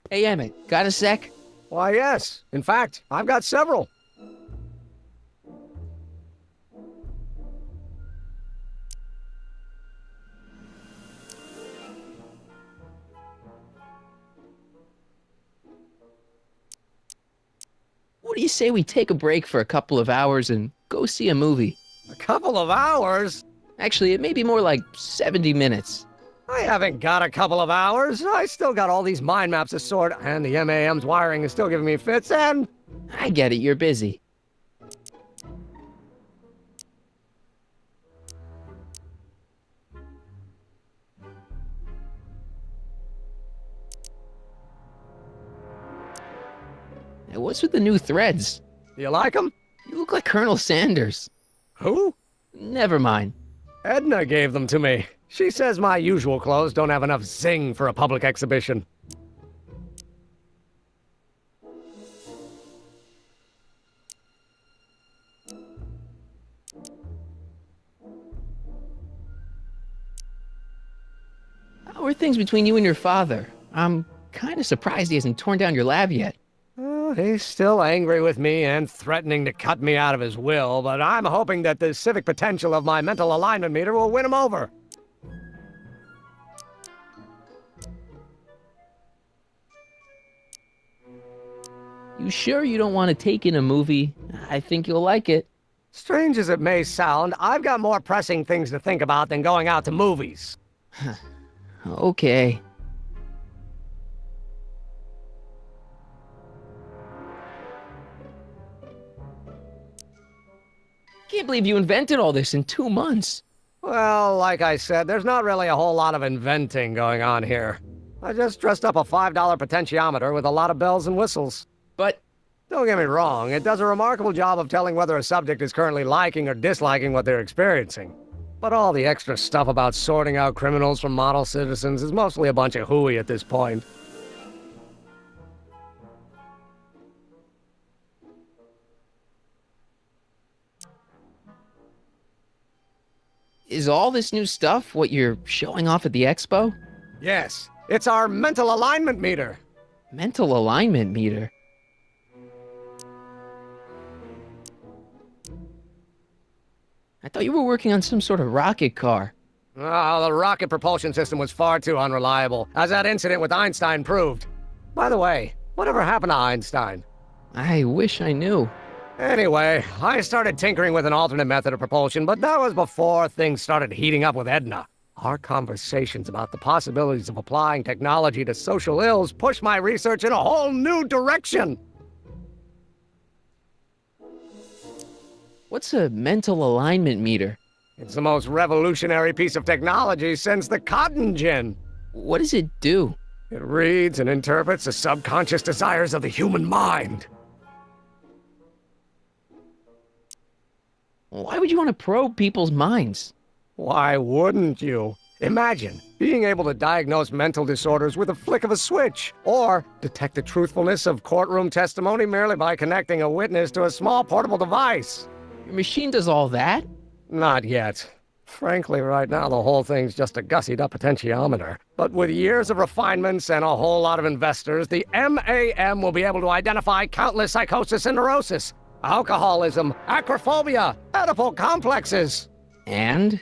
Hey, Emmett, got a sec? Why, yes. In fact, I've got several. What do you say we take a break for a couple of hours and go see a movie? A couple of hours? Actually, it may be more like 70 minutes. I haven't got a couple of hours. I still got all these mind maps to sort, and the MAM's wiring is still giving me fits, and... I get it, you're busy. Now, what's with the new threads? You like them? You look like Colonel Sanders. Who? Never mind. Edna gave them to me. She says my usual clothes don't have enough zing for a public exhibition. How are things between you and your father? I'm kind of surprised he hasn't torn down your lab yet. He's still angry with me and threatening to cut me out of his will, but I'm hoping that the civic potential of my mental alignment meter will win him over. You sure you don't want to take in a movie? I think you'll like it. Strange as it may sound, I've got more pressing things to think about than going out to movies. Okay. Can't believe you invented all this in 2 months. Well, like I said, there's not really a whole lot of inventing going on here. I just dressed up a $5 potentiometer with a lot of bells and whistles. But Don't get me wrong, it does a remarkable job of telling whether a subject is currently liking or disliking what they're experiencing. But all the extra stuff about sorting out criminals from model citizens is mostly a bunch of hooey at this point. is all this new stuff what you're showing off at the expo? Yes, it's our mental alignment meter. Mental alignment meter? I thought you were working on some sort of rocket car. Oh, the rocket propulsion system was far too unreliable, as that incident with Einstein proved. By the way, whatever happened to Einstein? I wish I knew. Anyway, I started tinkering with an alternate method of propulsion, but that was before things started heating up with Edna. Our conversations about the possibilities of applying technology to social ills pushed my research in a whole new direction. What's a mental alignment meter? It's the most revolutionary piece of technology since the cotton gin. What does it do? It reads and interprets the subconscious desires of the human mind. Why would you want to probe people's minds? Why wouldn't you? Imagine being able to diagnose mental disorders with a flick of a switch, or detect the truthfulness of courtroom testimony merely by connecting a witness to a small portable device. Your machine does all that? Not yet. Frankly, right now the whole thing's just a gussied-up potentiometer. But with years of refinements and a whole lot of investors, the MAM will be able to identify countless psychosis and neurosis, alcoholism, acrophobia, Oedipal complexes. And?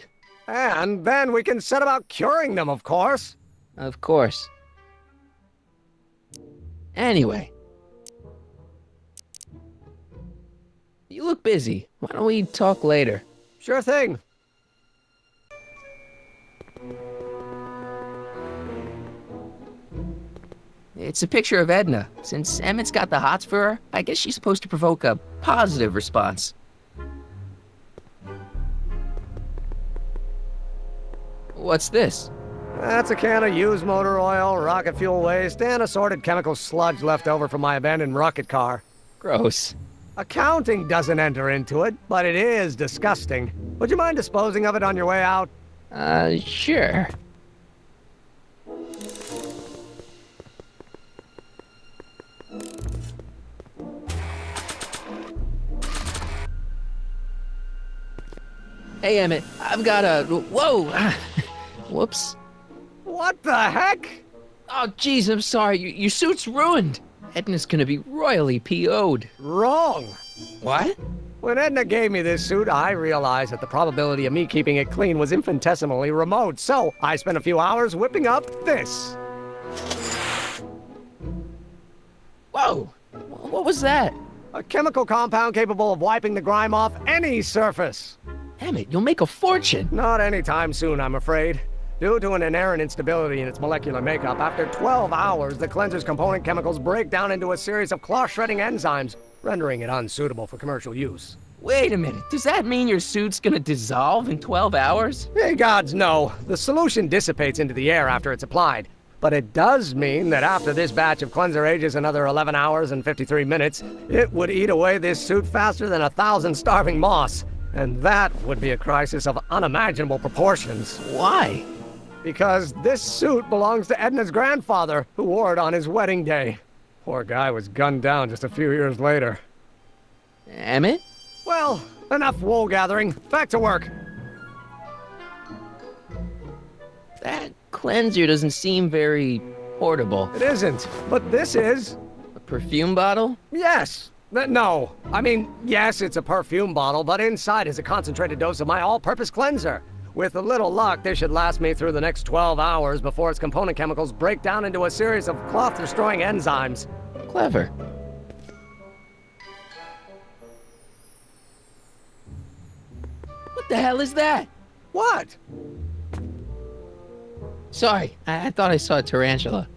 And then we can set about curing them, of course. Of course. Anyway. You look busy. Why don't we talk later? Sure thing. It's a picture of Edna. Since Emmett's got the hots for her, I guess she's supposed to provoke a positive response. What's this? That's a can of used motor oil, rocket fuel waste, and assorted chemical sludge left over from my abandoned rocket car. Gross. Accounting doesn't enter into it, but it is disgusting. Would you mind disposing of it on your way out? Sure. Hey, Emmett, I've got a... Whoa! Whoops. What the heck? Oh, jeez, I'm sorry. Your suit's ruined. Edna's gonna be royally PO'd. Wrong. What? When Edna gave me this suit, I realized that the probability of me keeping it clean was infinitesimally remote, so I spent a few hours whipping up this. Whoa! What was that? A chemical compound capable of wiping the grime off any surface. Emmett, you'll make a fortune. Not anytime soon, I'm afraid. Due to an inherent instability in its molecular makeup, after 12 hours, the cleanser's component chemicals break down into a series of cloth-shredding enzymes, rendering it unsuitable for commercial use. Wait a minute. Does that mean your suit's gonna dissolve in 12 hours? Hey, gods, no. The solution dissipates into the air after it's applied. But it does mean that after this batch of cleanser ages another 11 hours and 53 minutes, it would eat away this suit faster than 1,000 starving moths. And that would be a crisis of unimaginable proportions. Why? Because this suit belongs to Edna's grandfather, who wore it on his wedding day. Poor guy was gunned down just a few years later. Emmett? Well, enough wool gathering. Back to work. That cleanser doesn't seem very portable. It isn't, but this is. A perfume bottle? Yes. No. I mean, yes, it's a perfume bottle, but inside is a concentrated dose of my all-purpose cleanser. With a little luck, this should last me through the next 12 hours before its component chemicals break down into a series of cloth-destroying enzymes. Clever. What the hell is that? What? Sorry, I thought I saw a tarantula.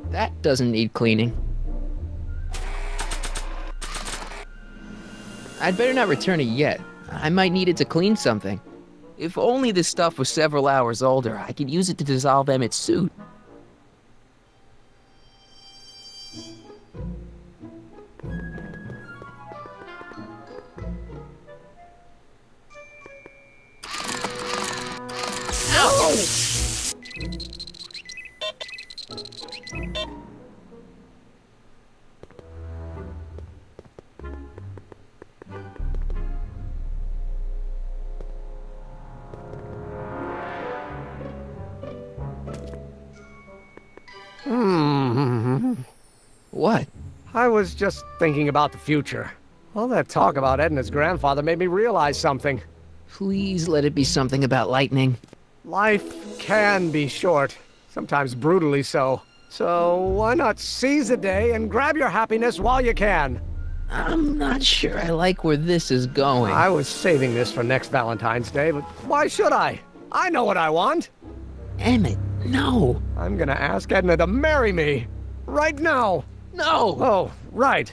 That doesn't need cleaning. I'd better not return it yet. I might need it to clean something. If only this stuff was several hours older, I could use it to dissolve Emmett's suit. What? I was just thinking about the future. All that talk about Edna's grandfather made me realize something. Please let it be something about lightning. Life can be short, sometimes brutally so. So why not seize the day and grab your happiness while you can? I'm not sure I like where this is going. I was saving this for next Valentine's Day, but why should I? I know what I want. Emmett, no. I'm gonna ask Edna to marry me. Right now. No! Oh, right.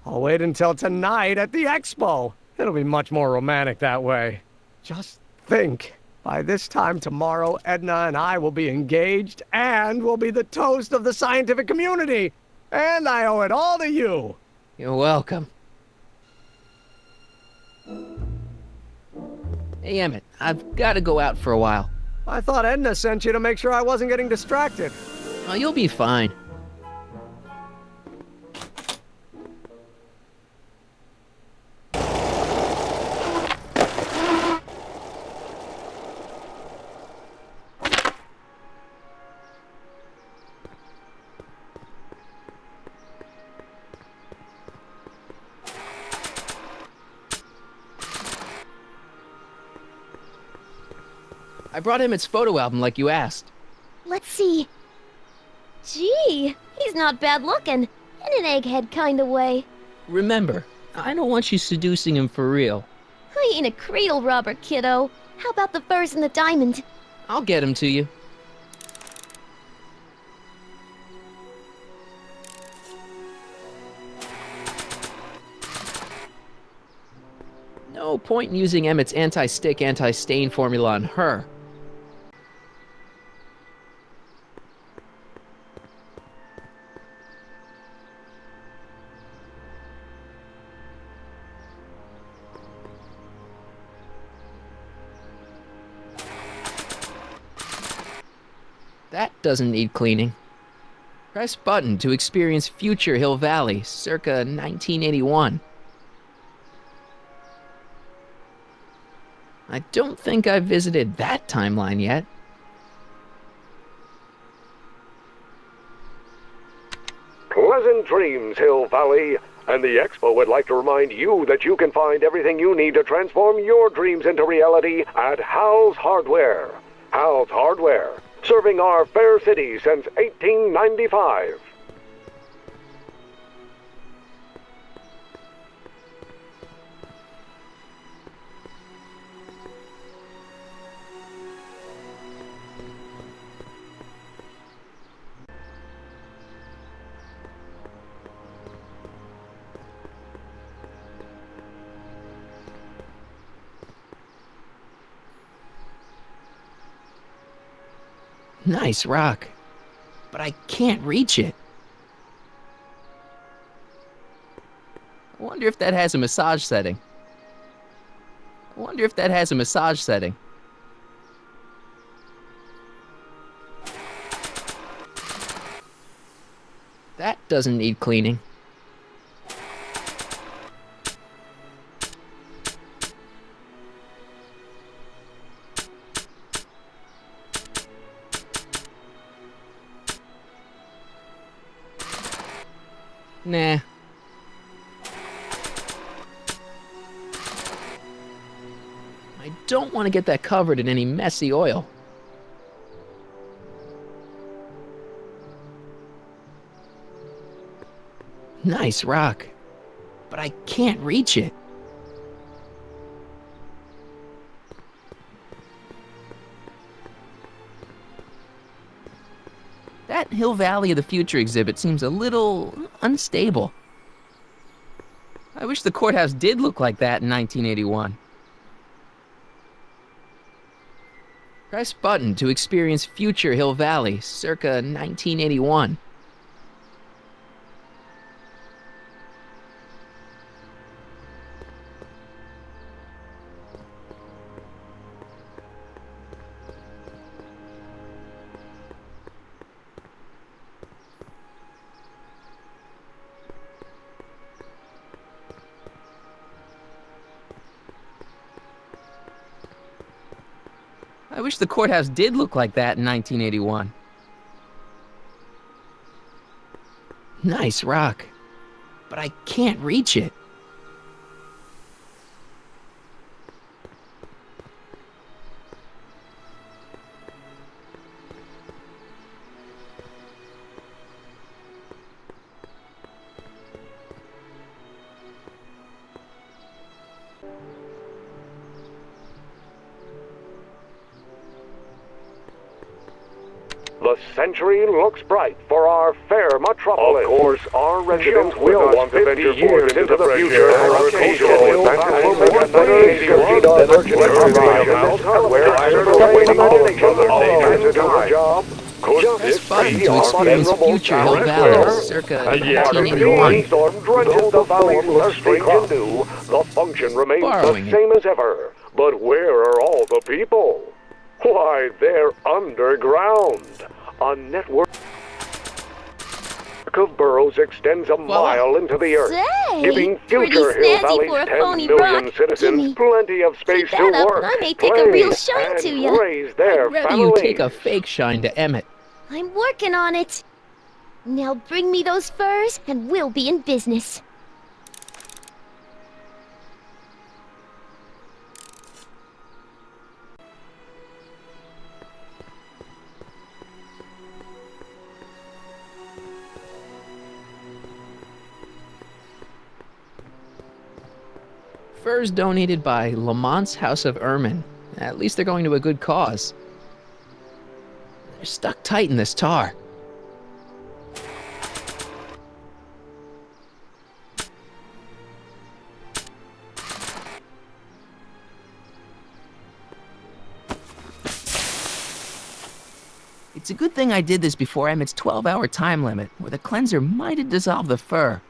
I'll wait until tonight at the expo. It'll be much more romantic that way. Just think. By this time tomorrow, Edna and I will be engaged and will be the toast of the scientific community. And I owe it all to you. You're welcome. Hey, Emmett, I've got to go out for a while. I thought Edna sent you to make sure I wasn't getting distracted. Oh, you'll be fine. I brought him its photo album like you asked. Let's see. Gee, he's not bad looking. In an egghead kind of way. Remember, I don't want you seducing him for real. I ain't a cradle robber, kiddo. How about the furs and the diamond? I'll get him to you. No point in using Emmett's anti-stick, anti-stain formula on her. That doesn't need cleaning. Press button to experience future Hill Valley, circa 1981. I don't think I've visited that timeline yet. Pleasant dreams, Hill Valley. And the Expo would like to remind you that you can find everything you need to transform your dreams into reality at Hal's Hardware. Hal's Hardware, serving our fair city since 1895. Nice rock, but I can't reach it. I wonder if that has a massage setting. That doesn't need cleaning. Nah. I don't want to get that covered in any messy oil. Nice rock, but I can't reach it. That Hill Valley of the Future exhibit seems a little unstable. I wish the courthouse did look like that in 1981. Press button to experience future Hill Valley, circa 1981. I wish the courthouse did look like that in 1981. Nice rock, but I can't reach it. The century looks bright for our fair metropolis. Of course, our residents will want to venture forth into the future. Our occasional adventures will make us Press button to experience future Hill Valley, circa 1981. Storm drenches the valley's thirsty canoe. The function remains Borrowing the same as ever. But where are all the people? Why, they're underground. A network of burrows extends a mile into the earth, Say, giving pretty future Hill snazzy Valley's for a 10 phony million rock. citizens Jimmy, plenty of space keep to that up work, and I may take a play, real shine and to ya. raise their I'd rather families. you take a fake shine to Emmett. I'm working on it. Now bring me those furs and we'll be in business. Furs donated by Lamont's House of Ermine. At least they're going to a good cause. They're stuck tight in this tar. It's a good thing I did this before Emmett's 12-hour time limit, where the cleanser might have dissolved the fur.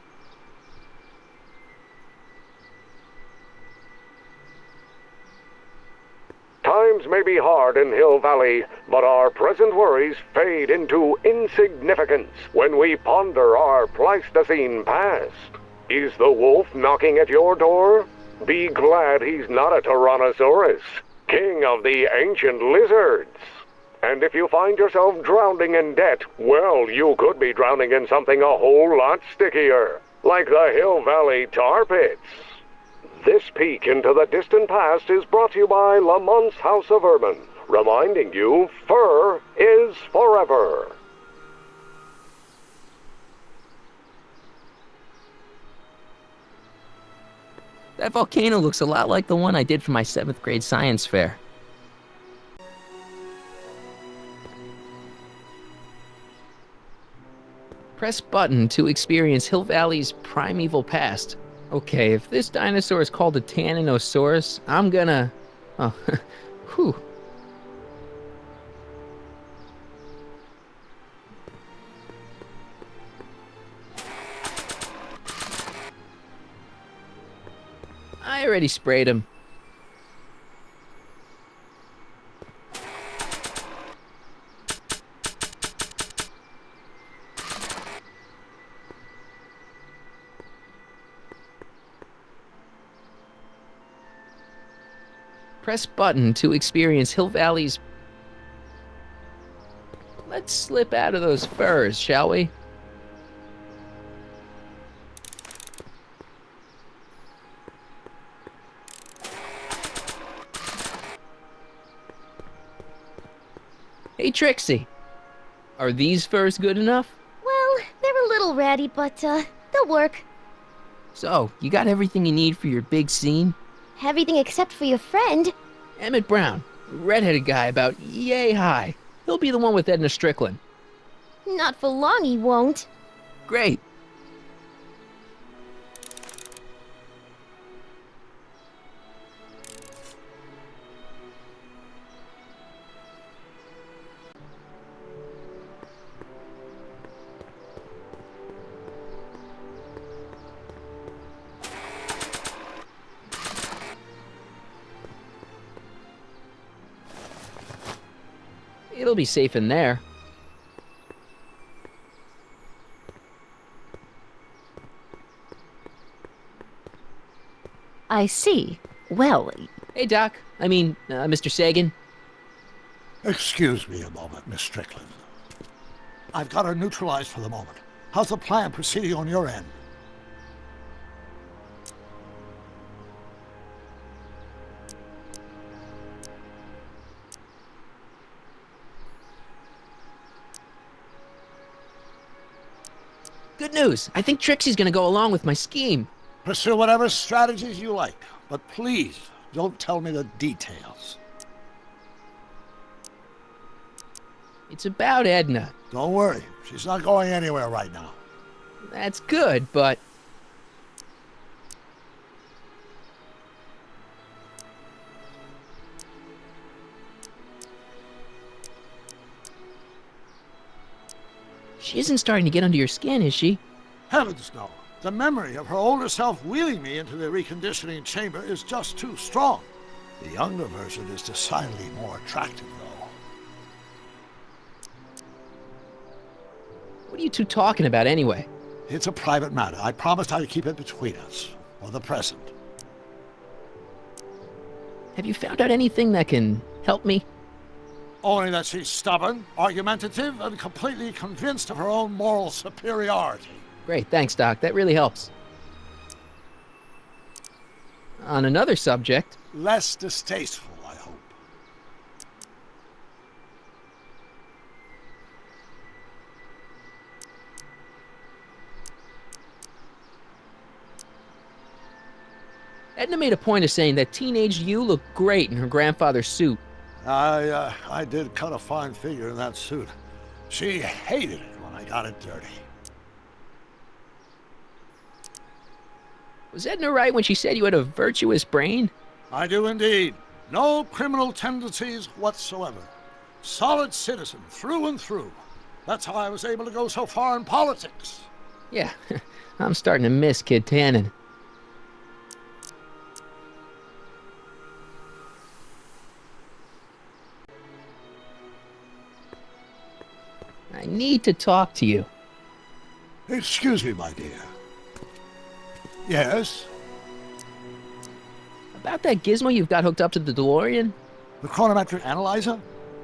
Times may be hard in Hill Valley, but our present worries fade into insignificance when we ponder our Pleistocene past. Is the wolf knocking at your door? Be glad he's not a Tyrannosaurus. king of the ancient lizards. And if you find yourself drowning in debt, well, you could be drowning in something a whole lot stickier, like the Hill Valley tar pits. This peek into the distant past is brought to you by Lamont's House of Urban, reminding you fur is forever. That volcano looks a lot like the one I did for my 7th grade science fair. Press button to experience Hill Valley's primeval past. Okay, if this dinosaur is called a Tanninosaurus, I'm gonna... Oh, whew. I already sprayed him. Press button to experience Hill Valley's... Let's slip out of those furs, shall we? Hey, Trixie. Are these furs good enough? Well, they're a little ratty, but, they'll work. So, you got everything you need for your big scene? Everything except for your friend. Emmett Brown, redheaded guy about yay high. He'll be the one with Edna Strickland. Not for long, he won't. Great. It'll be safe in there. I see. Well, Hey, Doc. Mr. Sagan. Excuse me a moment, Miss Strickland. I've got her neutralized for the moment. How's the plan proceeding on your end? Good news. I think Trixie's gonna go along with my scheme. Pursue whatever strategies you like, but please don't tell me the details. It's about Edna. Don't worry, she's not going anywhere right now. That's good, but... She isn't starting to get under your skin, is she? Heavens no. The memory of her older self wheeling me into the reconditioning chamber is just too strong. The younger version is decidedly more attractive, though. What are you two talking about, anyway? It's a private matter. I promised I'd keep it between us, for the present. Have you found out anything that can help me? Only that she's stubborn, argumentative, and completely convinced of her own moral superiority. Great, thanks, Doc. That really helps. On another subject... Less distasteful, I hope. Edna made a point of saying that teenage you looked great in her grandfather's suit. I did cut a fine figure in that suit. She hated it when I got it dirty. Was Edna right when she said you had a virtuous brain? I do indeed. No criminal tendencies whatsoever. Solid citizen through and through. That's how I was able to go so far in politics. Yeah, I'm starting to miss Kid Tannen. I need to talk to you. Excuse me, my dear. Yes? About that gizmo you've got hooked up to the DeLorean? The chronometric analyzer?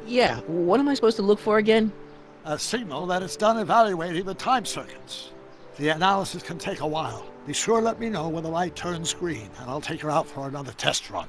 Yeah, what am I supposed to look for again? A signal that it's done evaluating the time circuits. The analysis can take a while. Be sure to let me know when the light turns green, and I'll take her out for another test run.